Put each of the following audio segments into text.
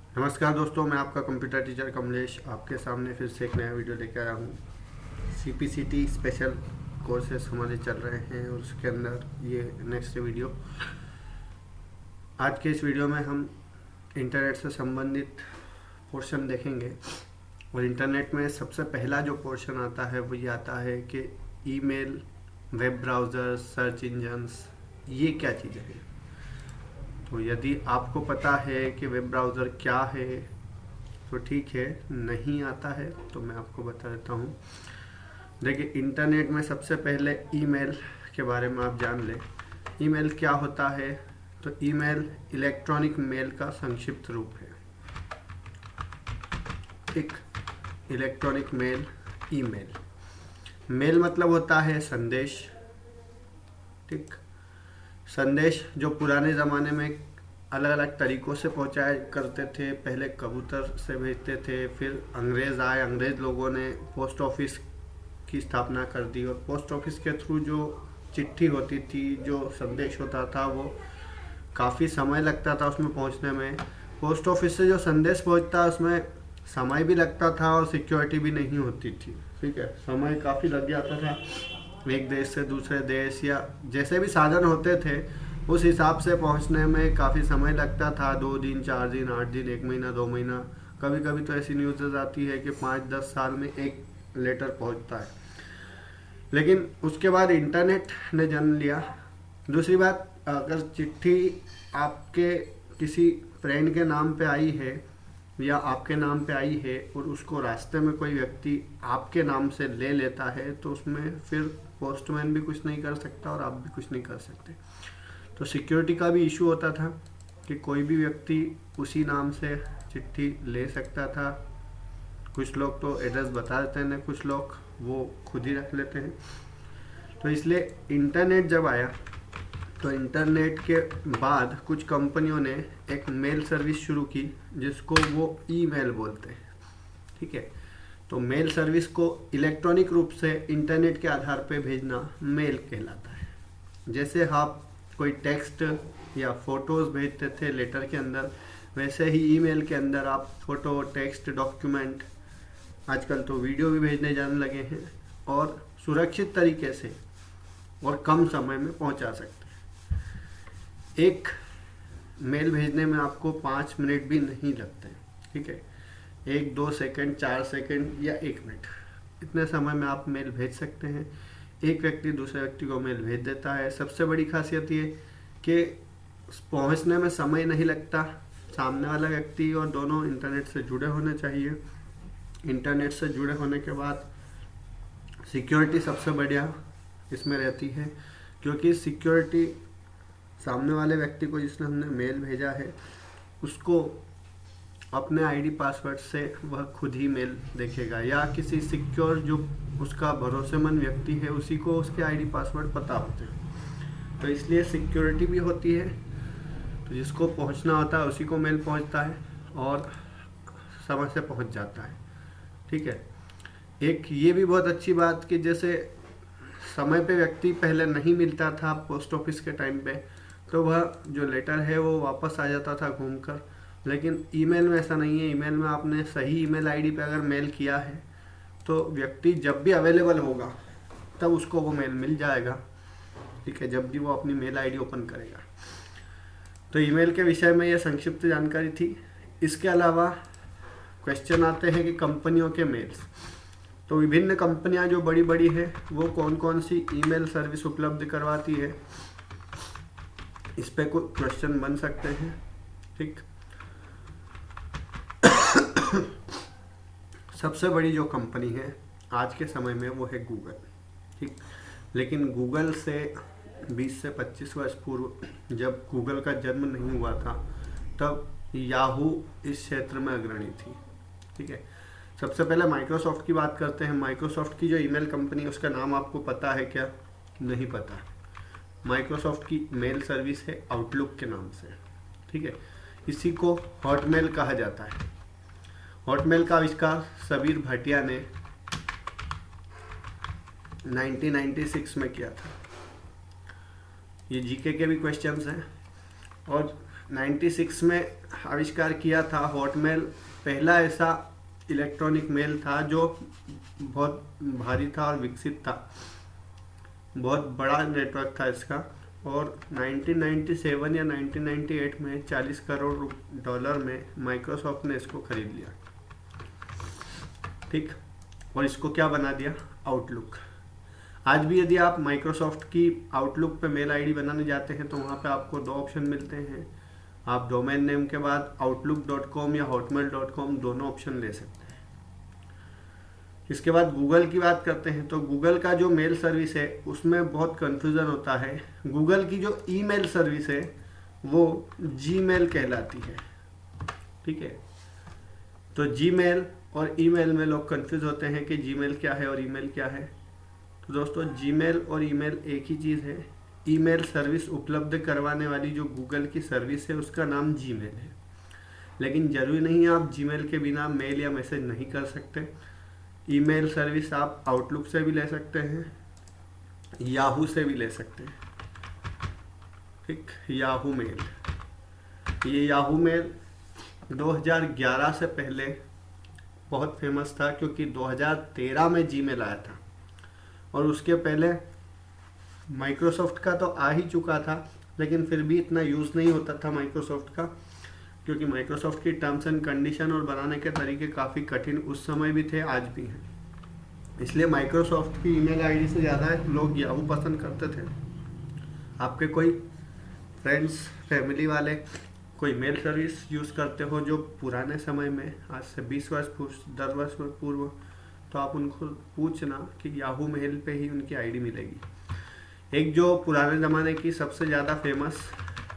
नमस्कार दोस्तों, मैं आपका कंप्यूटर टीचर कमलेश आपके सामने फिर से एक नया वीडियो लेकर आया हूँ। सीपीसीटी स्पेशल कोर्सेस हमारे चल रहे हैं और उसके अंदर ये नेक्स्ट वीडियो। आज के इस वीडियो में हम इंटरनेट से संबंधित पोर्शन देखेंगे और इंटरनेट में सबसे पहला जो पोर्शन आता है वो ये आता है कि email, web browser, search engines, ये क्या चीज़ें हैं। तो यदि आपको पता है कि वेब ब्राउज़र क्या है तो ठीक है, नहीं आता है तो मैं आपको बता देता हूँ। देखिए, इंटरनेट में सबसे पहले ईमेल के बारे में आप जान लें। ईमेल क्या होता है? तो ईमेल इलेक्ट्रॉनिक मेल का संक्षिप्त रूप है। एक इलेक्ट्रॉनिक मेल, ईमेल। मेल मतलब होता है संदेश। ठीक, संदेश जो पुराने ज़माने में अलग अलग तरीक़ों से पहुंचाया करते थे। पहले कबूतर से भेजते थे, फिर अंग्रेज़ आए, अंग्रेज़ लोगों ने पोस्ट ऑफिस की स्थापना कर दी और पोस्ट ऑफिस के थ्रू जो चिट्ठी होती थी, जो संदेश होता था, वो काफ़ी समय लगता था उसमें पहुंचने में। पोस्ट ऑफिस से जो संदेश पहुंचता उसमें समय भी लगता था और सिक्योरिटी भी नहीं होती थी। ठीक है, समय काफ़ी लग जाता था एक देश से दूसरे देश, या जैसे भी साधन होते थे उस हिसाब से पहुंचने में काफ़ी समय लगता था। 2 दिन, 4 दिन, 8 दिन, 1 महीना, 2 महीना, कभी कभी तो ऐसी न्यूज़ आती है कि 5-10 साल में एक लेटर पहुंचता है। लेकिन उसके बाद इंटरनेट ने जन्म लिया। दूसरी बात, अगर चिट्ठी आपके किसी फ्रेंड के नाम पे आई है या आपके नाम पे आई है और उसको रास्ते में कोई व्यक्ति आपके नाम से ले लेता है तो उसमें फिर पोस्टमैन भी कुछ नहीं कर सकता और आप भी कुछ नहीं कर सकते। तो सिक्योरिटी का भी इशू होता था कि कोई भी व्यक्ति उसी नाम से चिट्ठी ले सकता था। कुछ लोग तो एड्रेस बता देते हैं, कुछ लोग वो खुद ही रख लेते हैं। तो इसलिए इंटरनेट जब आया तो इंटरनेट के बाद कुछ कंपनियों ने एक मेल सर्विस शुरू की जिसको वो ईमेल बोलते हैं। ठीक है, तो मेल सर्विस को इलेक्ट्रॉनिक रूप से इंटरनेट के आधार पे भेजना मेल कहलाता है। जैसे आप कोई टेक्स्ट या फोटोज़ भेजते थे लेटर के अंदर, वैसे ही ईमेल के अंदर आप फोटो, टेक्स्ट, डॉक्यूमेंट, आजकल तो वीडियो भी भेजने जाने लगे हैं और सुरक्षित तरीके से और कम समय में पहुंचा सकते हैं। एक मेल भेजने में आपको 5 मिनट भी नहीं लगते। ठीक है, 1-2 सेकंड, 4 सेकंड या 1 मिनट, इतने समय में आप मेल भेज सकते हैं। एक व्यक्ति दूसरे व्यक्ति को मेल भेज देता है। सबसे बड़ी खासियत ये कि पहुंचने में समय नहीं लगता। सामने वाला व्यक्ति और दोनों इंटरनेट से जुड़े होने चाहिए। इंटरनेट से जुड़े होने के बाद सिक्योरिटी सबसे बढ़िया इसमें रहती है, क्योंकि सिक्योरिटी सामने वाले व्यक्ति को जिसने हमने मेल भेजा है उसको अपने आईडी पासवर्ड से वह खुद ही मेल देखेगा, या किसी सिक्योर जो उसका भरोसेमंद व्यक्ति है उसी को उसके आईडी पासवर्ड पता होते हैं। तो इसलिए सिक्योरिटी भी होती है। तो जिसको पहुंचना होता है उसी को मेल पहुंचता है और समय से पहुंच जाता है। ठीक है, एक ये भी बहुत अच्छी बात कि जैसे समय पे व्यक्ति पहले नहीं मिलता था पोस्ट ऑफिस के टाइम पे, तो वह जो लेटर है वो वापस आ जाता था घूमकर। लेकिन ईमेल में ऐसा नहीं है। ईमेल में आपने सही ईमेल आईडी पे अगर मेल किया है तो व्यक्ति जब भी अवेलेबल होगा तब उसको वो मेल मिल जाएगा। ठीक है, जब भी वो अपनी मेल आईडी ओपन करेगा। तो ईमेल के विषय में यह संक्षिप्त जानकारी थी। इसके अलावा क्वेश्चन आते हैं कि कंपनियों के मेल्स। तो विभिन्न कंपनियां जो बड़ी बड़ी है वो कौन कौन सी ईमेल सर्विस उपलब्ध करवाती है, इस पे कुछ क्वेश्चन बन सकते हैं। ठीक, सबसे बड़ी जो कंपनी है आज के समय में वो है गूगल। ठीक, लेकिन गूगल से 20 से 25 वर्ष पूर्व जब गूगल का जन्म नहीं हुआ था तब याहू इस क्षेत्र में अग्रणी थी। ठीक है, सबसे पहले माइक्रोसॉफ्ट की बात करते हैं। माइक्रोसॉफ्ट की जो ईमेल कंपनी है उसका नाम आपको पता है क्या? नहीं पता। माइक्रोसॉफ्ट की मेल सर्विस है आउटलुक के नाम से। ठीक है, इसी को हॉटमेल कहा जाता है। हॉटमेल का आविष्कार सबीर भाटिया ने 1996 में किया था। ये जीके के भी क्वेश्चंस हैं और 96 में आविष्कार किया था। हॉटमेल पहला ऐसा इलेक्ट्रॉनिक मेल था जो बहुत भारी था और विकसित था, बहुत बड़ा नेटवर्क था इसका। और 1997 या 1998 में 40 करोड़ डॉलर में माइक्रोसॉफ्ट ने इसको खरीद लिया, ठीक। और इसको क्या बना दिया, आउटलुक। आज भी यदि आप माइक्रोसॉफ्ट की आउटलुक पे मेल आईडी बनाने जाते हैं तो वहाँ पे आपको दो ऑप्शन मिलते हैं। आप डोमेन नेम के बाद outlook.com या hotmail.com दोनों ऑप्शन ले सकते हैं। इसके बाद गूगल की बात करते हैं तो गूगल का जो मेल सर्विस है उसमें बहुत कन्फ्यूज़न होता है। गूगल की जो ईमेल सर्विस है वो जीमेल कहलाती है, ठीक है। तो जीमेल और ईमेल में लोग कंफ्यूज होते हैं कि जीमेल क्या है और ईमेल क्या है। तो दोस्तों, जीमेल और ईमेल एक ही चीज़ है। ईमेल सर्विस उपलब्ध करवाने वाली जो गूगल की सर्विस है उसका नाम जीमेल है, लेकिन ज़रूरी नहीं है आप जीमेल के बिना मेल या मैसेज नहीं कर सकते। ईमेल सर्विस आप आउटलुक से भी ले सकते हैं, याहू से भी ले सकते हैं, ठीक। याहू मेल, ये याहू मेल 2011 से पहले बहुत फेमस था क्योंकि 2013 में जीमेल आया था। और उसके पहले माइक्रोसॉफ्ट का तो आ ही चुका था, लेकिन फिर भी इतना यूज़ नहीं होता था माइक्रोसॉफ्ट का, क्योंकि माइक्रोसॉफ्ट की टर्म्स एंड कंडीशन और बनाने के तरीके काफ़ी कठिन उस समय भी थे, आज भी हैं। इसलिए माइक्रोसॉफ्ट की ईमेल आईडी से ज़्यादा लोग याहू पसंद करते थे। आपके कोई फ्रेंड्स, फैमिली वाले कोई मेल सर्विस यूज़ करते हो जो पुराने समय में, आज से 20 वर्ष पूर्व, 10 वर्ष पूर्व, तो आप उनको पूछना कि याहू मेल पे ही उनकी आईडी मिलेगी। एक जो पुराने ज़माने की सबसे ज़्यादा फेमस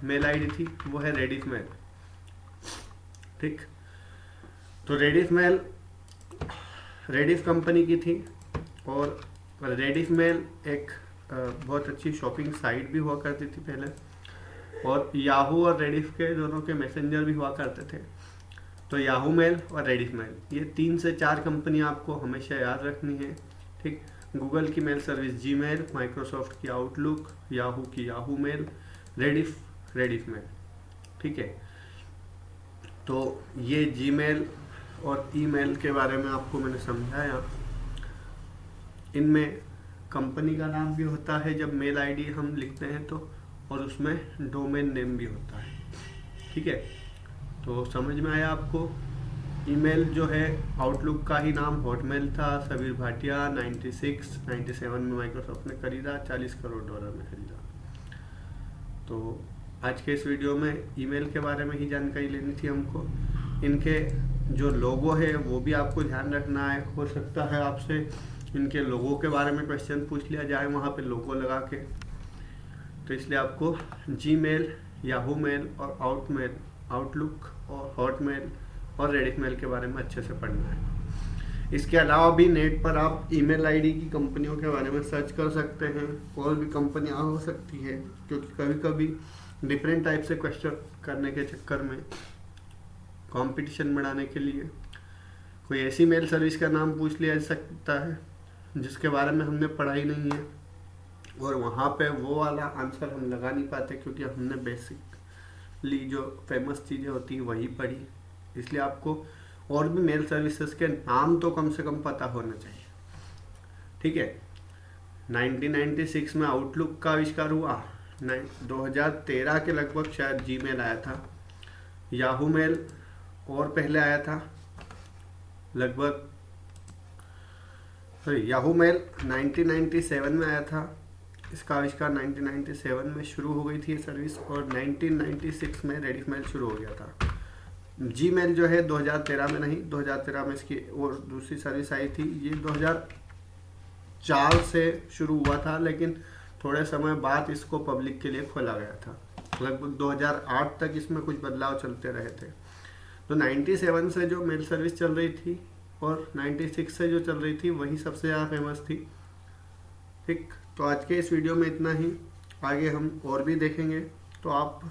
मेल आईडी थी वो है रेडिफ मेल, ठीक। तो रेडिफ मेल रेडिफ कंपनी की थी और रेडिफ मेल एक बहुत अच्छी शॉपिंग साइट भी हुआ करती थी पहले, और याहू और रेडिफ के दोनों के मैसेंजर भी हुआ करते थे। तो याहू मेल और रेडिफ मेल, ये 3 से 4 कंपनी आपको हमेशा याद रखनी है, ठीक। गूगल की मेल सर्विस जीमेल, माइक्रोसॉफ्ट की आउटलुक, याहू की याहू मेल, रेडिफ मेल, ठीक है। तो ये जीमेल और ईमेल के बारे में आपको मैंने समझाया। इनमें कंपनी का नाम भी होता है जब मेल आईडी हम लिखते हैं तो, और उसमें डोमेन नेम भी होता है, ठीक है। तो समझ में आया आपको। ईमेल जो है आउटलुक का ही नाम हॉटमेल था। सबीर भाटिया 97 में माइक्रोसॉफ्ट ने खरीदा, 40 करोड़ डॉलर में खरीदा। तो आज के इस वीडियो में ईमेल के बारे में ही जानकारी लेनी थी हमको। इनके जो लोगो है वो भी आपको ध्यान रखना है। हो सकता है आपसे इनके लोगों के बारे में क्वेश्चन पूछ लिया जाए वहाँ पे लोगो लगा के, तो इसलिए आपको जीमेल, याहू मेल और आउटलुक और हॉटमेल और रेडिफ मेल के बारे में अच्छे से पढ़ना है। इसके अलावा भी नेट पर आप ईमेल आईडी की कंपनियों के बारे में सर्च कर सकते हैं। और भी कंपनियां हो सकती है, क्योंकि कभी कभी डिफरेंट टाइप से क्वेश्चन करने के चक्कर में कंपटीशन बढ़ाने के लिए कोई ऐसी मेल सर्विस का नाम पूछ लिया जा सकता है जिसके बारे में हमने पढ़ा ही नहीं है, और वहाँ पे वो वाला आंसर हम लगा नहीं पाते क्योंकि हमने बेसिकली जो फेमस चीज़ें होती हैं वही पढ़ी। इसलिए आपको और भी मेल सर्विसेज के नाम तो कम से कम पता होना चाहिए, ठीक है। 1996 में आउटलुक का आविष्कार हुआ, 2013 के लगभग शायद जीमेल आया था। याहू मेल और पहले आया था लगभग, याहू मेल 1997 में आया था। इसका आविष्कार 1997 में शुरू हो गई थी ये सर्विस, और 1996 में रेडिफ मेल शुरू हो गया था। जीमेल जो है 2013 में नहीं, 2013 में इसकी और दूसरी सर्विस आई थी। ये 2004 से शुरू हुआ था, लेकिन थोड़े समय बाद इसको पब्लिक के लिए खोला गया था। लगभग 2008 तक इसमें कुछ बदलाव चलते रहे थे। तो 97 से जो मेल सर्विस चल रही थी और 96 से जो चल रही थी वही सबसे ज़्यादा फेमस थी, ठीक। तो आज के इस वीडियो में इतना ही। आगे हम और भी देखेंगे, तो आप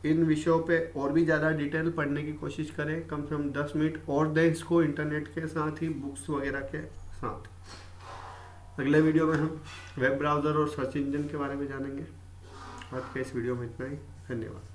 इन विषयों पे और भी ज़्यादा डिटेल पढ़ने की कोशिश करें। कम से कम 10 मिनट और दें इसको इंटरनेट के साथ ही, बुक्स वगैरह के साथ। अगले वीडियो में हम वेब ब्राउज़र और सर्च इंजन के बारे में जानेंगे। आज के इस वीडियो में इतना ही। धन्यवाद।